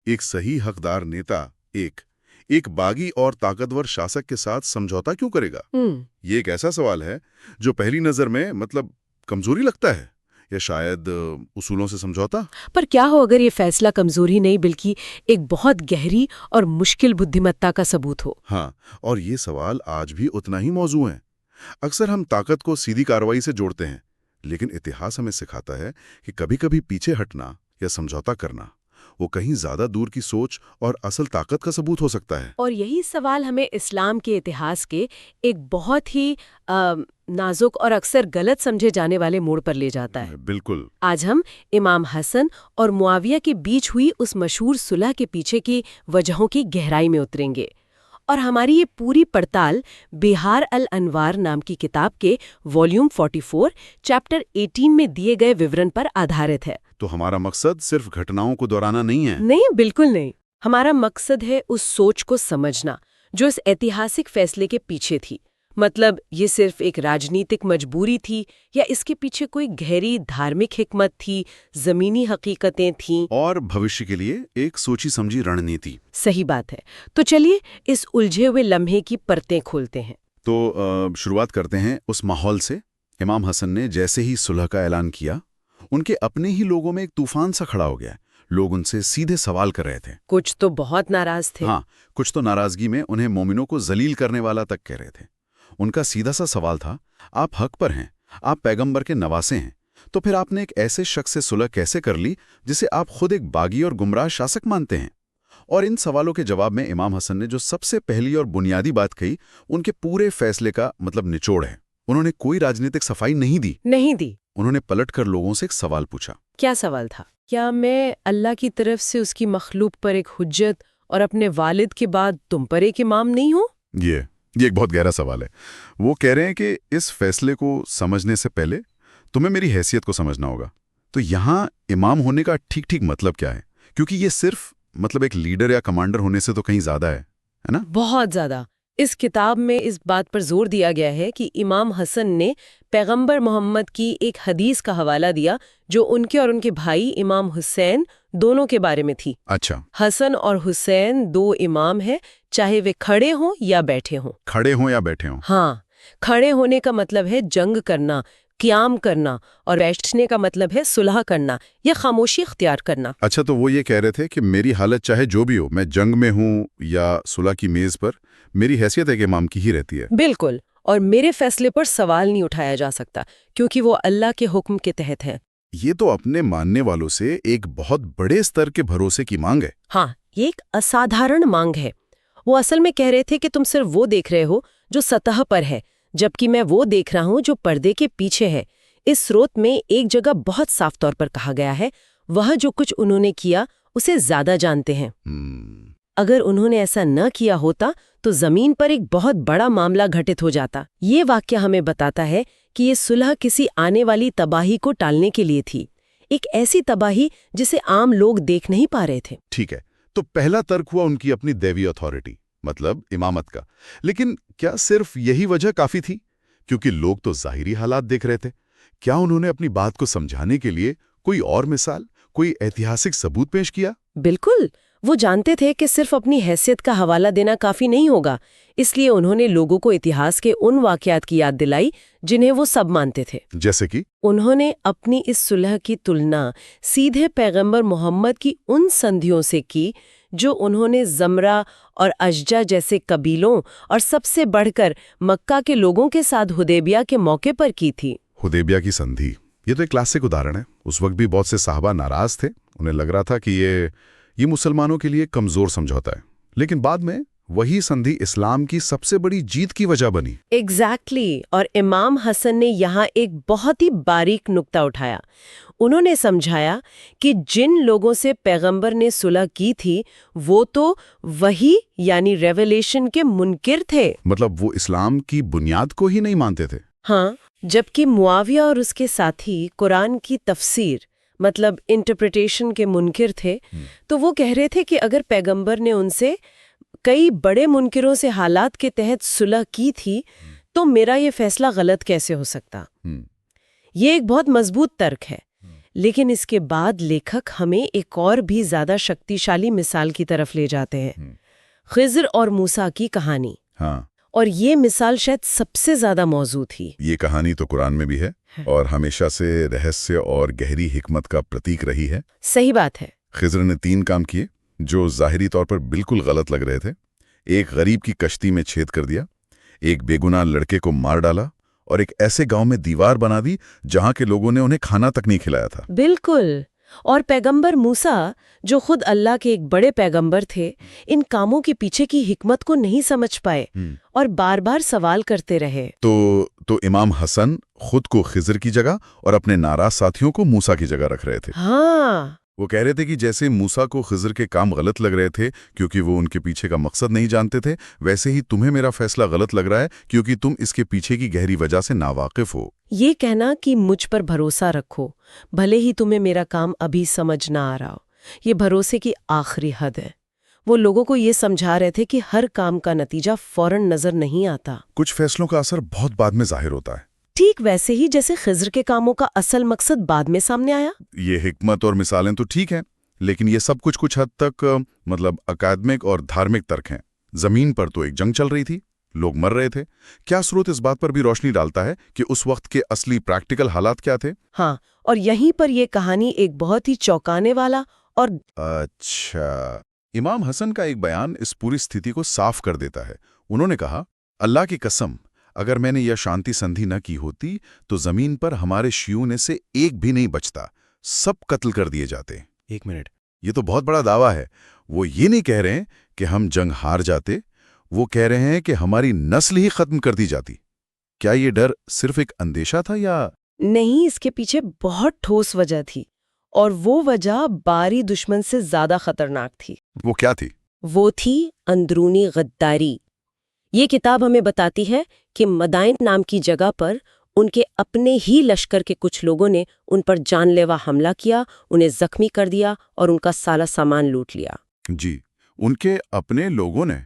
एक सही हकदार नेता एक बागी और ताकतवर शासक के साथ समझौता क्यों करेगा? ये एक ऐसा सवाल है जो पहली नजर में मतलब कमजोरी लगता है, या शायद उसूलों से समझौता। पर क्या हो अगर ये फैसला कमजोरी नहीं बल्कि एक बहुत गहरी और मुश्किल बुद्धिमत्ता का सबूत हो? हाँ, और ये सवाल आज भी उतना ही मौजू है। अक्सर हम ताकत को सीधी कार्रवाई से जोड़ते हैं, लेकिन इतिहास हमें सिखाता है कि कभी-कभी पीछे हटना या समझौता करना वो कहीं ज्यादा दूर की सोच और असल ताकत का सबूत हो सकता है। और यही सवाल हमें इस्लाम के इतिहास के एक बहुत ही नाजुक और अक्सर गलत समझे जाने वाले मोड़ पर ले जाता है। बिल्कुल। आज हम इमाम हसन और मुआविया के बीच हुई उस मशहूर सुलह के पीछे की वजहों की गहराई में उतरेंगे। और हमारी ये पूरी पड़ताल बिहार अल अनवार नाम की किताब के वॉल्यूम 44 चैप्टर 18 में दिए गए विवरण पर आधारित है। तो हमारा मकसद सिर्फ घटनाओं को दोहराना नहीं है। नहीं, बिल्कुल नहीं। हमारा मकसद है उस सोच को समझना जो इस ऐतिहासिक फैसले के पीछे थी। मतलब ये सिर्फ एक राजनीतिक मजबूरी थी या इसके पीछे कोई गहरी धार्मिक हिकमत थी, जमीनी हकीकतें थीं और भविष्य के लिए एक सोची समझी रणनीति। सही बात है। तो चलिए इस उलझे हुए लम्हे की परतें खोलते हैं। तो शुरुआत करते हैं उस माहौल से। इमाम हसन ने जैसे ही सुलह का ऐलान किया, उनके अपने ही लोगों में एक तूफान सा खड़ा हो गया। लोग उनसे सीधे सवाल कर रहे थे। कुछ तो बहुत नाराज थे। हाँ, कुछ तो नाराजगी में उन्हें मोमिनों को जलील करने वाला तक कह रहे थे। उनका सीधा सा सवाल था, आप हक पर हैं, आप पैगंबर के नवासे हैं, तो फिर आपने एक ऐसे शख्स से सुलह कैसे कर ली जिसे आप खुद एक बागी और गुमराह शासक मानते हैं? और इन सवालों के जवाब में इमाम हसन ने जो सबसे पहली और बुनियादी बात कही, उनके पूरे फैसले का मतलब निचोड़ है। उन्होंने कोई राजनीतिक सफाई नहीं दी। उन्होंने पलटकर लोगों से एक सवाल पूछा। क्या सवाल था? क्या मैं अल्लाह की तरफ से उसकी मखलूक पर एक हुज्जत और अपने वालिद के बाद तुम पर एक इमाम नहीं हूं? ये एक बहुत गहरा सवाल है। वो कह रहे हैं कि इस फैसले को समझने से पहले तुम्हें मेरी हैसियत को समझना होगा। तो यहाँ इमाम होने का ठीक ठीक मतलब क्या है? क्योंकि ये सिर्फ मतलब एक लीडर या कमांडर होने से तो कहीं ज्यादा है ना? बहुत ज्यादा। इस किताब में इस बात पर जोर दिया गया है कि इमाम हसन ने पैगंबर मोहम्मद की एक हदीस का हवाला दिया जो उनके और उनके भाई इमाम हुसैन दोनों के बारे में थी। अच्छा। हसन और हुसैन दो इमाम हैं, चाहे वे खड़े हों या बैठे हों। हाँ, खड़े होने का मतलब है जंग करना, क़याम करना, और बैठने का मतलब है सुलह करना या खामोशी इख्तियार करना। अच्छा, तो वो ये कह रहे थे कि मेरी हालत चाहे जो भी हो, मैं जंग में हूँ या सुलह की मेज पर, मेरी हैसियत एक इमाम की ही रहती है। बिल्कुल। और मेरे फैसले पर सवाल नहीं उठाया जा सकता क्योंकि वो अल्लाह के हुक्म के तहत है। ये तो अपने मानने वालों से एक बहुत बड़े स्तर के भरोसे की मांग है। हाँ, ये एक असाधारण मांग है। वो असल में कह रहे थे कि तुम सिर्फ वो देख रहे हो जो सतह पर है, जबकि मैं वो देख रहा हूँ जो पर्दे के पीछे है। इस स्रोत में एक जगह बहुत साफ तौर पर कहा गया है, वह जो कुछ उन्होंने किया उसे ज्यादा जानते हैं। अगर उन्होंने ऐसा न किया होता तो जमीन पर एक बहुत बड़ा मामला घटित हो जाता। ये वाक्य हमें बताता है कि ये सुलह किसी आने वाली तबाही को टालने के लिए थी, एक ऐसी तबाही जिसे आम लोग देख नहीं पा रहे थे। ठीक है, तो पहला तर्क हुआ उनकी अपनी दैवी अथॉरिटी, मतलब इमामत का। लेकिन क्या सिर्फ यही वजह काफी थी? क्योंकि लोग तो जाहिरी हालात देख रहे थे। क्या उन्होंने अपनी बात को समझाने के लिए कोई और मिसाल, कोई ऐतिहासिक सबूत पेश किया? बिल्कुल। वो जानते थे कि सिर्फ अपनी हैसियत का हवाला देना काफी नहीं होगा, इसलिए उन्होंने लोगों को इतिहास के उन वाकयात की याद दिलाई जिन्हें वो सब मानते थे। जैसे कि उन्होंने अपनी इस सुलह की तुलना सीधे पैगंबर मोहम्मद की उन संधियों से की जो उन्होंने जमरा और अशजा जैसे कबीलों और सबसे बढ़कर मक्का के लोगों के साथ हुदैबिया के मौके पर की थी। हुदैबिया की संधि, ये तो एक क्लासिक उदाहरण है। उस वक्त भी बहुत से सहाबा नाराज थे। उन्हें लग रहा था कि ये मुसलमानों के लिए कमजोर समझौता है, लेकिन बाद में वही संधि इस्लाम की सबसे बड़ी जीत की वजह बनी। एग्जैक्टली। और इमाम हसन ने यहाँ एक बहुत ही बारीक नुक्ता उठाया। उन्होंने समझाया कि जिन लोगों से पैगंबर ने सुलह की थी वो तो वही यानी रेवलेशन के मुनकिर थे। मतलब वो इस्लाम की बुनियाद को ही नहीं मानते थे। हाँ, जबकि मुआविया और उसके साथी कुरान की तफसीर मतलब इंटरप्रिटेशन के मुनकिर थे। तो वो कह रहे थे कि अगर पैगंबर ने उनसे कई बड़े मुनकिरों से हालात के तहत सुलह की थी तो मेरा ये फैसला गलत कैसे हो सकता। ये एक बहुत मजबूत तर्क है। लेकिन इसके बाद लेखक हमें एक और भी ज्यादा शक्तिशाली मिसाल की तरफ ले जाते हैं, खिज़र और मूसा की कहानी। हाँ, और ये मिसाल शायद सबसे ज्यादा मौजू थी। ये कहानी तो कुरान में भी है और हमेशा से रहस्य और गहरी हिकमत का प्रतीक रही है। सही बात है। खिज़र ने 3 काम किए जो ज़ाहिरी तौर पर बिल्कुल गलत लग रहे थे। एक गरीब की कश्ती में छेद कर दिया, एक बेगुनाह लड़के को मार डाला और एक ऐसे गांव में दीवार बना दी जहां के लोगों ने उन्हें खाना तक नहीं खिलाया था। बिल्कुल। और पैगंबर मूसा, जो खुद अल्लाह के एक बड़े पैगंबर थे, इन कामों के पीछे की हिकमत को नहीं समझ पाए और बार बार सवाल करते रहे। तो इमाम हसन खुद को खिज़र की जगह और अपने नाराज साथियों को मूसा की जगह रख रहे थे। हाँ, वो कह रहे थे कि जैसे मूसा को खिज़र के काम गलत लग रहे थे क्योंकि वो उनके पीछे का मकसद नहीं जानते थे, वैसे ही तुम्हें मेरा फैसला गलत लग रहा है क्योंकि तुम इसके पीछे की गहरी वजह से नावाकिफ हो। ये कहना कि मुझ पर भरोसा रखो, भले ही तुम्हें मेरा काम अभी समझ ना आ रहा हो, ये भरोसे की आखिरी हद है। वो लोगों को ये समझा रहे थे कि हर काम का नतीजा फौरन नजर नहीं आता। कुछ फैसलों का असर बहुत बाद में जाहिर होता है। ठीक वैसे ही जैसे खिज़र के कामों का असल मकसद बाद में सामने आया। ये हिकमत और मिसालें तो ठीक हैं, लेकिन ये सब कुछ हद तक मतलब अकादमिक और धार्मिक तर्क हैं। जमीन पर तो एक जंग चल रही थी, लोग मर रहे थे। क्या स्रोत इस बात पर भी रोशनी डालता है कि उस वक्त के असली प्रैक्टिकल हालात क्या थे? हाँ, और यहीं पर यह कहानी एक बहुत ही चौंकाने वाला और अच्छा, इमाम हसन का एक बयान इस पूरी स्थिति को साफ कर देता है। उन्होंने कहा, अल्लाह की कसम, अगर मैंने यह शांति संधि न की होती तो जमीन पर हमारे शियों में से एक भी नहीं बचता, सब कत्ल कर दिए जाते। एक मिनट, ये तो बहुत बड़ा दावा है। वो ये नहीं कह रहे हैं कि हम जंग हार जाते, वो कह रहे हैं कि हमारी नस्ल ही खत्म कर दी जाती। क्या ये डर सिर्फ एक अंदेशा था या नहीं? इसके पीछे बहुत ठोस वजह थी, और वो वजह बारी दुश्मन से ज्यादा खतरनाक थी। वो क्या थी? वो थी अंदरूनी गद्दारी। ये किताब हमें बताती है कि मदाइन नाम की जगह पर उनके अपने ही लश्कर के कुछ लोगों ने उन पर जानलेवा हमला किया, उन्हें जख्मी कर दिया और उनका सारा सामान लूट लिया। जी, उनके अपने लोगों ने?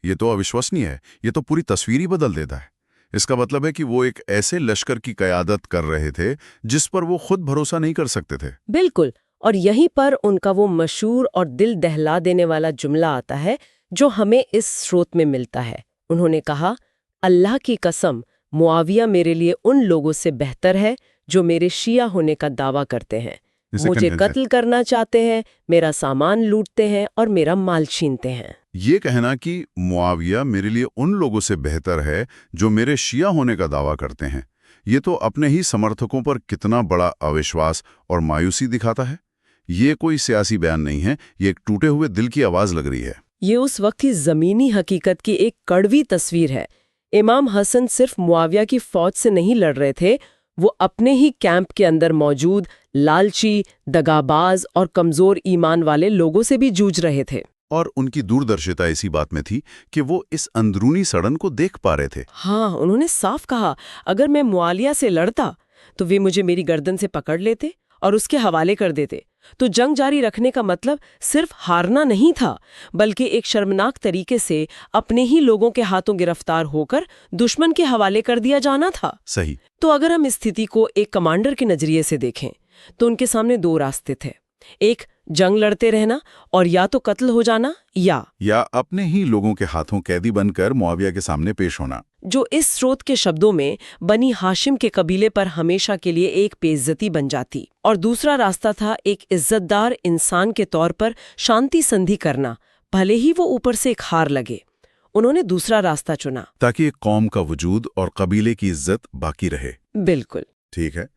ये तो अविश्वसनीय है। ये तो पूरी तस्वीर ही बदल देता है। इसका मतलब है कि वो एक ऐसे लश्कर की क़यादत कर रहे थे जिस पर वो खुद भरोसा नहीं कर सकते थे। बिल्कुल। और यहीं पर उनका वो मशहूर और दिल दहला देने वाला जुमला आता है जो हमें इस स्रोत में मिलता है। उन्होंने कहा, अल्लाह की कसम, मुआविया मेरे लिए उन लोगों से बेहतर है जो मेरे शिया होने का दावा करते हैं, मुझे कत्ल करना चाहते हैं, मेरा सामान लूटते हैं और मेरा माल छीनते हैं। ये कहना कि मुआविया मेरे लिए उन लोगों से बेहतर है जो मेरे शिया होने का दावा करते हैं, ये तो अपने ही समर्थकों पर कितना बड़ा अविश्वास और मायूसी दिखाता है। ये कोई सियासी बयान नहीं है, ये एक टूटे हुए दिल की आवाज लग रही है। ये उस वक्त की ज़मीनी हकीकत की एक कड़वी तस्वीर है। इमाम हसन सिर्फ मुआविया की फौज से नहीं लड़ रहे थे, वो अपने ही कैंप के अंदर मौजूद लालची, दगाबाज और कमज़ोर ईमान वाले लोगों से भी जूझ रहे थे। और उनकी दूरदर्शिता इसी बात में थी कि वो इस अंदरूनी सड़न को देख पा रहे थे। हाँ, उन्होंने साफ कहा, अगर मैं मुआविया से लड़ता तो वे मुझे मेरी गर्दन से पकड़ लेते और उसके हवाले कर देते। तो जंग जारी रखने का मतलब सिर्फ हारना नहीं था, बल्कि एक शर्मनाक तरीके से अपने ही लोगों के हाथों गिरफ्तार होकर दुश्मन के हवाले कर दिया जाना था। सही। तो अगर हम इस स्थिति को एक कमांडर के नजरिए से देखें तो उनके सामने दो रास्ते थे। एक, जंग लड़ते रहना और या तो कत्ल हो जाना, या अपने ही लोगों के हाथों कैदी बनकर मुआविया के सामने पेश होना, जो इस स्रोत के शब्दों में बनी हाशिम के कबीले पर हमेशा के लिए एक बेइज्जती बन जाती। और दूसरा रास्ता था एक इज्जतदार इंसान के तौर पर शांति संधि करना, भले ही वो ऊपर से एक हार लगे। उन्होंने दूसरा रास्ता चुना ताकि एक कौम का वजूद और कबीले की इज्जत बाकी रहे। बिल्कुल ठीक है,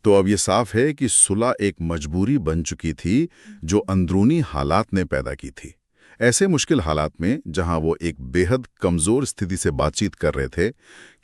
तो अब ये साफ है कि सुलह एक मजबूरी बन चुकी थी जो अंदरूनी हालात ने पैदा की थी। ऐसे मुश्किल हालात में जहां वो एक बेहद कमजोर स्थिति से बातचीत कर रहे थे,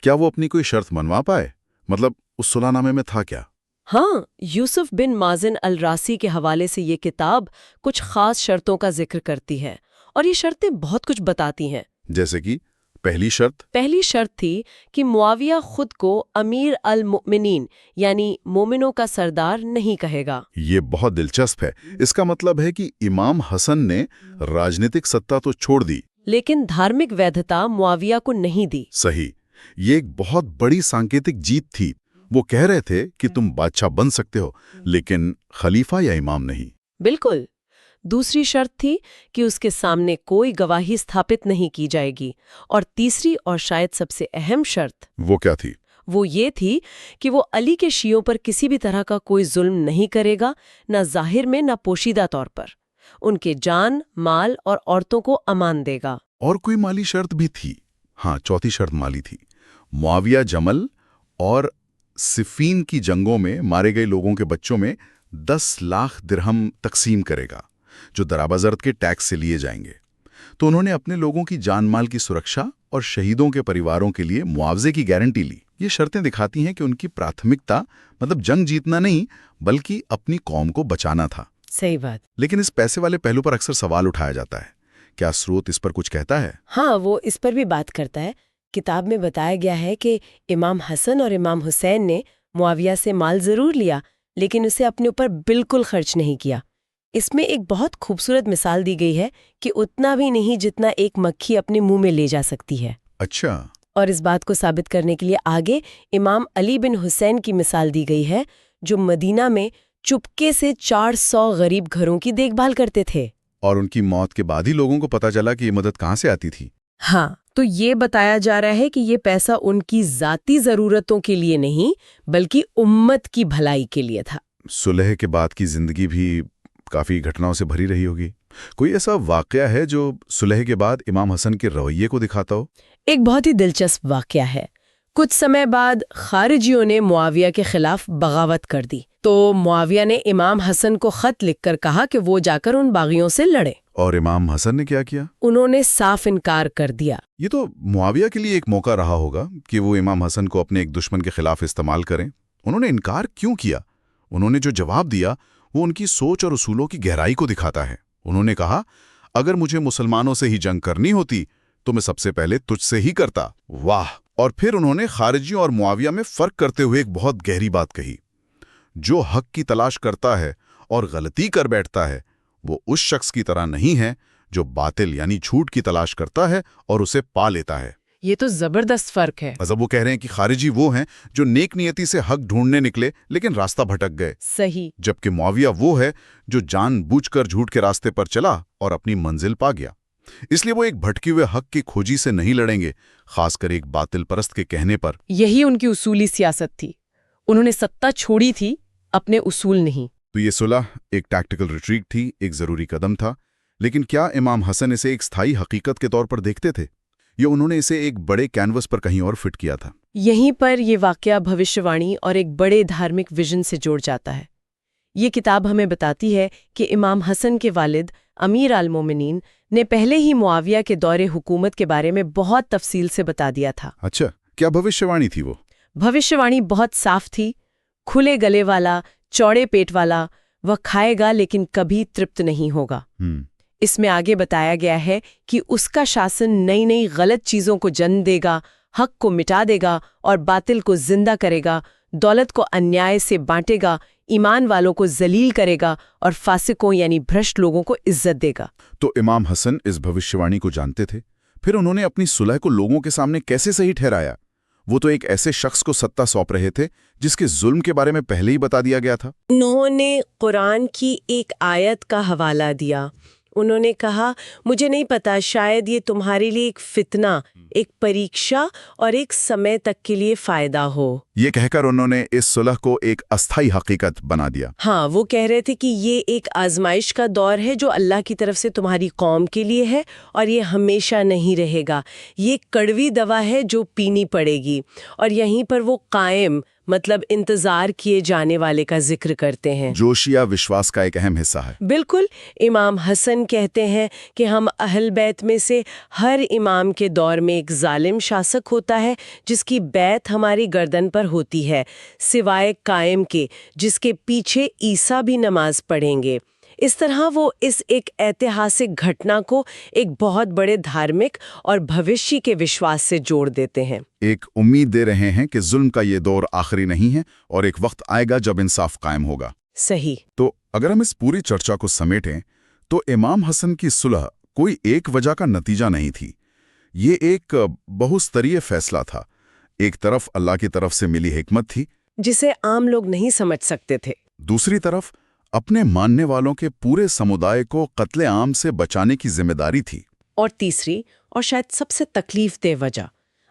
क्या वो अपनी कोई शर्त मनवा पाए? मतलब उस सुलहनामे में था क्या? हाँ, यूसुफ बिन माजिन अल रासी के हवाले से ये किताब कुछ खास शर्तों का जिक्र करती है और ये शर्तें बहुत कुछ बताती हैं। जैसे कि पहली शर्त थी कि मुआविया खुद को अमीर अल मुमिनीन यानी मोमिनों का सरदार नहीं कहेगा। ये बहुत दिलचस्प है। इसका मतलब है कि इमाम हसन ने राजनीतिक सत्ता तो छोड़ दी, लेकिन धार्मिक वैधता मुआविया को नहीं दी। सही। ये एक बहुत बड़ी सांकेतिक जीत थी। वो कह रहे थे कि तुम बादशाह बन सकते हो, लेकिन खलीफा या इमाम नहीं। बिल्कुल। दूसरी शर्त थी कि उसके सामने कोई गवाही स्थापित नहीं की जाएगी। और तीसरी और शायद सबसे अहम शर्त वो क्या थी? वो ये थी कि वो अली के शियों पर किसी भी तरह का कोई जुल्म नहीं करेगा, ना जाहिर में ना पोशीदा तौर पर। उनके जान, माल और औरतों को अमान देगा। और कोई माली शर्त भी थी। हाँ, चौथी शर्त माली थी। मुआविया जमल और सिफीन की जंगों में मारे गए लोगों के बच्चों में 10 लाख दिरहम तकसीम करेगा, जो दराबजर्द के टैक्स से लिए जाएंगे। तो उन्होंने अपने लोगों की जान माल की सुरक्षा और शहीदों के परिवारों के लिए मुआवजे की गारंटी ली। ये शर्तें दिखाती हैं कि उनकी प्राथमिकता मतलब जंग जीतना नहीं, बल्कि अपनी कौम को बचाना था। सही बात। लेकिन इस पैसे वाले पहलू पर अक्सर सवाल उठाया जाता है। क्या स्रोत इस पर कुछ कहता है? हाँ, वो इस पर भी बात करता है। किताब में बताया गया है कि इमाम हसन और इमाम हुसैन ने मुआविया से माल जरूर लिया, लेकिन उसे अपने ऊपर बिल्कुल खर्च नहीं किया। इसमें एक बहुत खूबसूरत मिसाल दी गई है कि उतना भी नहीं जितना एक मक्खी अपने मुंह में ले जा सकती है। अच्छा। और इस बात को साबित करने के लिए आगे इमाम अली बिन हुसैन की मिसाल दी गई है, जो मदीना में चुपके से 400 गरीब घरों की देखभाल करते थे। और उनकी मौत के बाद ही लोगों को पता चला कि ये मदद कहाँ से आती थी। हाँ, तो ये बताया जा रहा है कि ये पैसा उनकी जाती जरूरतों के लिए नहीं, बल्कि उम्मत की भलाई के लिए था। सुलह के बाद की जिंदगी भी काफी घटनाओं से भरी रही होगी। कोई ऐसा वाकया है जो सुलह के बाद इमाम हसन के रवैये को दिखाता हो? एक बहुत ही दिलचस्प वाकया है। कुछ समय बाद खारिजियों ने मुआविया के खिलाफ बगावत कर दी, तो मुआविया ने इमाम हसन को खत लिखकर कहा कि वो जाकर उन बागियों से लड़े। और इमाम हसन ने क्या किया? उन्होंने साफ इनकार कर दिया। ये तो मुआविया के लिए एक मौका रहा होगा कि वो इमाम हसन को अपने एक दुश्मन के खिलाफ इस्तेमाल करें। उन्होंने इनकार क्यों किया? उन्होंने जो जवाब दिया वो उनकी सोच और उसूलों की गहराई को दिखाता है। उन्होंने कहा, अगर मुझे मुसलमानों से ही जंग करनी होती तो मैं सबसे पहले तुझसे ही करता। वाह! और फिर उन्होंने खारिजियों और मुआविया में फर्क करते हुए एक बहुत गहरी बात कही। जो हक की तलाश करता है और गलती कर बैठता है, वो उस शख्स की तरह नहीं है जो बातिल यानी झूठ की तलाश करता है और उसे पा लेता है। ये तो जबरदस्त फर्क है। मतलब वो कह रहे हैं कि खारिजी वो हैं जो नेक नियति से हक ढूंढने निकले लेकिन रास्ता भटक गए। सही। जबकि मुआविया वो है जो जानबूझकर झूठ के रास्ते पर चला और अपनी मंजिल पा गया। इसलिए वो एक भटके हुए हक की खोजी से नहीं लड़ेंगे, खासकर एक बातिल परस्त के कहने पर। यही उनकी उसूली सियासत थी। उन्होंने सत्ता छोड़ी थी, अपने उसूल नहीं। तो ये सुलह एक टैक्टिकल रिट्रीट थी, एक जरूरी कदम था। लेकिन क्या इमाम हसन इसे एक स्थायी हकीकत के तौर पर देखते थे, या उन्होंने इसे एक बड़े कैनवस पर कहीं और फिट किया था? यहीं पर यह वाकया भविष्यवाणी और एक बड़े धार्मिक विजन से जुड़ जाता है। ये किताब हमें बताती है कि इमाम हसन के वालिद अमीर अल मोमिनीन ने पहले ही मुआविया के दौरे हुकूमत के बारे में बहुत तफसील से बता दिया था। अच्छा, क्या भविष्यवाणी थी वो? भविष्यवाणी बहुत साफ थी। खुले गले वाला, चौड़े पेट वाला, वह खाएगा लेकिन कभी तृप्त नहीं होगा। इसमें आगे बताया गया है कि उसका शासन नई नई गलत चीजों को जन्म देगा, हक को मिटा देगा और बातिल को जिंदा करेगा, दौलत को अन्याय से बांटेगा, ईमान वालों को जलील करेगा और फासिकों यानी भ्रष्ट लोगों को इज्जत देगा। तो इमाम हसन इस भविष्यवाणी को जानते थे, फिर उन्होंने अपनी सुलह को लोगों के सामने कैसे सही ठहराया? वो तो एक ऐसे शख्स को सत्ता सौंप रहे थे जिसके जुल्म के बारे में पहले ही बता दिया गया था। उन्होंने कुरान की एक आयत का हवाला दिया। उन्होंने कहा, मुझे नहीं पता, शायद ये तुम्हारे लिए एक फितना, एक परीक्षा और एक समय तक के लिए फायदा हो। ये कहकर उन्होंने इस सुलह को एक अस्थायी हकीकत बना दिया। हाँ, वो कह रहे थे कि ये एक आजमाइश का दौर है जो अल्लाह की तरफ से तुम्हारी कौम के लिए है और ये हमेशा नहीं रहेगा। ये कड़वी दवा है जो पीनी पड़ेगी। और यहीं पर वो कायम मतलब इंतजार किए जाने वाले का जिक्र करते हैं। जोशिया विश्वास का एक अहम हिस्सा है। बिल्कुल। इमाम हसन कहते हैं कि हम अहल बैत में से हर इमाम के दौर में एक जालिम शासक होता है जिसकी बैत हमारी गर्दन पर होती है, सिवाय कायम के जिसके पीछे ईसा भी नमाज पढ़ेंगे। इस तरह वो इस एक ऐतिहासिक घटना को एक बहुत बड़े धार्मिक और भविष्य के विश्वास से जोड़ देते हैं। एक उम्मीद दे रहे हैं कि जुल्म का ये दौर आखिरी नहीं है और एक वक्त आएगा जब इंसाफ कायम होगा। सही। तो अगर हम इस पूरी चर्चा को समेटें तो इमाम हसन की सुलह कोई एक वजह का नतीजा नहीं थी। ये एक बहुस्तरीय फैसला था। एक तरफ अल्लाह की तरफ से मिली हिकमत थी, जिसे आम लोग नहीं समझ सकते थे। दूसरी तरफ अपने मानने वालों के पूरे समुदाय को कत्लेआम से बचाने की जिम्मेदारी थी। और तीसरी और शायद सबसे तकलीफदेह वजह,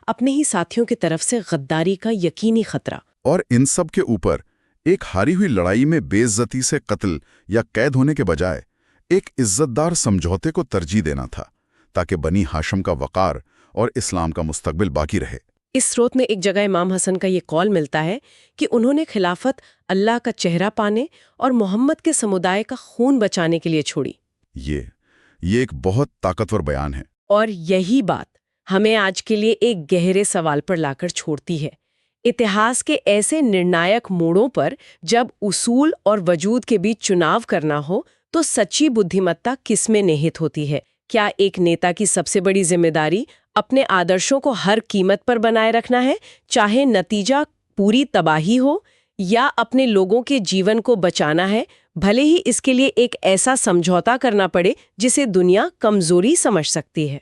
अपने ही साथियों की तरफ से गद्दारी का यकीनी खतरा। और इन सब के ऊपर एक हारी हुई लड़ाई में बेइज्जती से कत्ल या कैद होने के बजाय एक इज्जतदार समझौते को तरजीह देना था, ताकि बनी हाशम का वकार और इस्लाम का मुस्तकबिल बाकी रहे। इस स्रोत में एक जगह इमाम हसन का ये कॉल मिलता है कि उन्होंने खिलाफत अल्लाह का चेहरा पाने और मोहम्मद के समुदाय का खून बचाने के लिए छोड़ी। ये एक बहुत ताकतवर बयान है। और यही बात हमें आज के लिए एक गहरे सवाल पर लाकर छोड़ती है। इतिहास के ऐसे निर्णायक मोड़ों पर जब उसूल और वजूद के बीच चुनाव करना हो, तो सच्ची बुद्धिमत्ता किसमें निहित होती है? क्या एक नेता की सबसे बड़ी जिम्मेदारी अपने आदर्शों को हर कीमत पर बनाए रखना है, चाहे नतीजा पूरी तबाही हो, या अपने लोगों के जीवन को बचाना है, भले ही इसके लिए एक ऐसा समझौता करना पड़े जिसे दुनिया कमजोरी समझ सकती है?